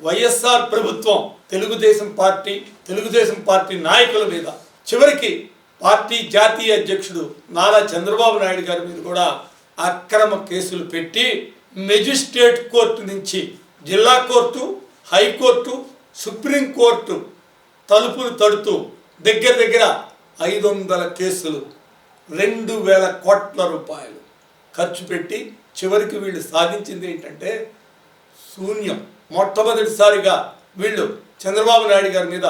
వైఎస్ఆర్ ప్రభుత్వం తెలుగుదేశం పార్టీ నాయకుల మీద, చివరికి పార్టీ జాతీయ అధ్యక్షుడు నారా చంద్రబాబు నాయుడు గారి మీద కూడా అక్రమ కేసులు పెట్టి మెజిస్ట్రేట్ కోర్టు నుంచి జిల్లా కోర్టు, హైకోర్టు, సుప్రీంకోర్టు తలుపులు తడుతూ దగ్గర 500 కేసులు 2,000 కోట్ల రూపాయలు ఖర్చు పెట్టి చివరికి వీళ్ళు సాధించింది ఏంటంటే శూన్యం. మొట్టమొదటిసారిగా వీళ్ళు చంద్రబాబు నాయుడు గారి మీద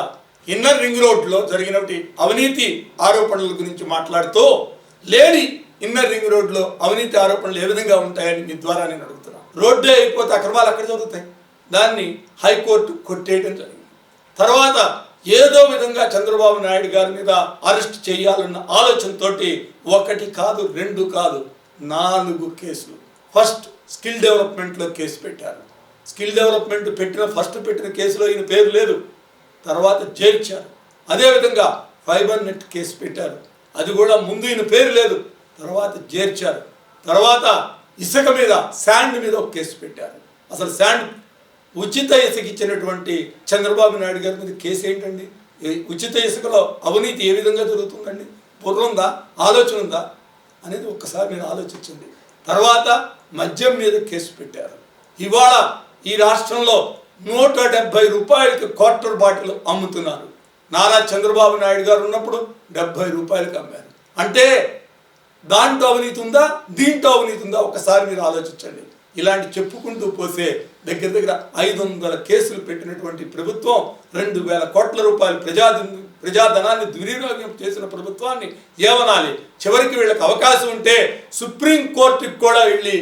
ఇన్నర్ రింగ్ రోడ్లో జరిగినటువంటి అవినీతి ఆరోపణల గురించి మాట్లాడుతూ, లేని ఇన్నర్ రింగ్ రోడ్లో అవినీతి ఆరోపణలు ఏ విధంగా ఉంటాయని మీ ద్వారా నేను అడుగుతున్నాను. రోడ్డే అయిపోతే అక్రమాలు అక్కడ జరుగుతాయి. దాన్ని హైకోర్టు కొట్టేయడం జరిగింది. తర్వాత ఏదో విధంగా చంద్రబాబు నాయుడు గారి మీద అరెస్ట్ చేయాలన్న ఆలోచనతోటి 1 కాదు 2 కాదు 4 కేసులు. ఫస్ట్ స్కిల్ డెవలప్మెంట్లో కేసు పెట్టారు. స్కిల్ డెవలప్మెంట్ ఫస్ట్ పెట్టిన కేసులో ఈయన పేరు లేదు, తర్వాత చేర్చారు. అదేవిధంగా ఫైబర్ నెట్ కేసు పెట్టారు, అది కూడా ముందు ఈయన పేరు లేదు, తర్వాత చేర్చారు. తర్వాత ఇసుక మీద, శాండ్ మీద ఒక కేసు పెట్టారు. అసలు శాండ్ ఉచిత ఇసుక ఇచ్చినటువంటి చంద్రబాబు నాయుడు గారి మీద కేసు ఏంటండి? ఉచిత ఇసుకలో అవినీతి ఏ విధంగా జరుగుతుందండి? బుర్ర ఉందా, ఆలోచన ఉందా అనేది ఒక్కసారి మీరు ఆలోచించండి. తర్వాత మద్యం మీద కేసు పెట్టారు. ఇవాళ ఈ రాష్ట్రంలో 170 రూపాయలకి క్వార్టర్ బాటిల్ అమ్ముతున్నారు. నారా చంద్రబాబు నాయుడు గారు ఉన్నప్పుడు 70 రూపాయలకి అమ్మారు. అంటే దాంట్లో అవినీతి ఉందా, దీంట్లో అవినీతి ఉందా? ఒకసారి మీరు ఆలోచించండి. ఇలాంటి చెప్పుకుంటూ పోతే దగ్గర 500 కేసులు పెట్టినటువంటి ప్రభుత్వం, 2,000 కోట్ల రూపాయలు ప్రజాధనాన్ని దుర్వినియోగం చేసిన ప్రభుత్వాన్ని ఏమనాలి? చివరికి వీళ్ళకి అవకాశం ఉంటే సుప్రీంకోర్టుకి కూడా వెళ్ళి,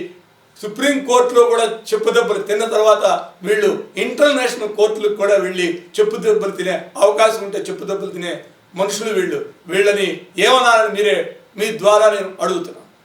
సుప్రీంకోర్టులో కూడా చెప్పుదెబ్బలు తిన్న తర్వాత వీళ్ళు ఇంటర్నేషనల్ కోర్టులకు కూడా వెళ్ళి చెప్పుదెబ్బలు తినే అవకాశం ఉంటే చెప్పుదెబ్బలు తినే మనుషులు వీళ్ళని ఏమనాలని మీ ద్వారా నేను అడుగుతున్నాను.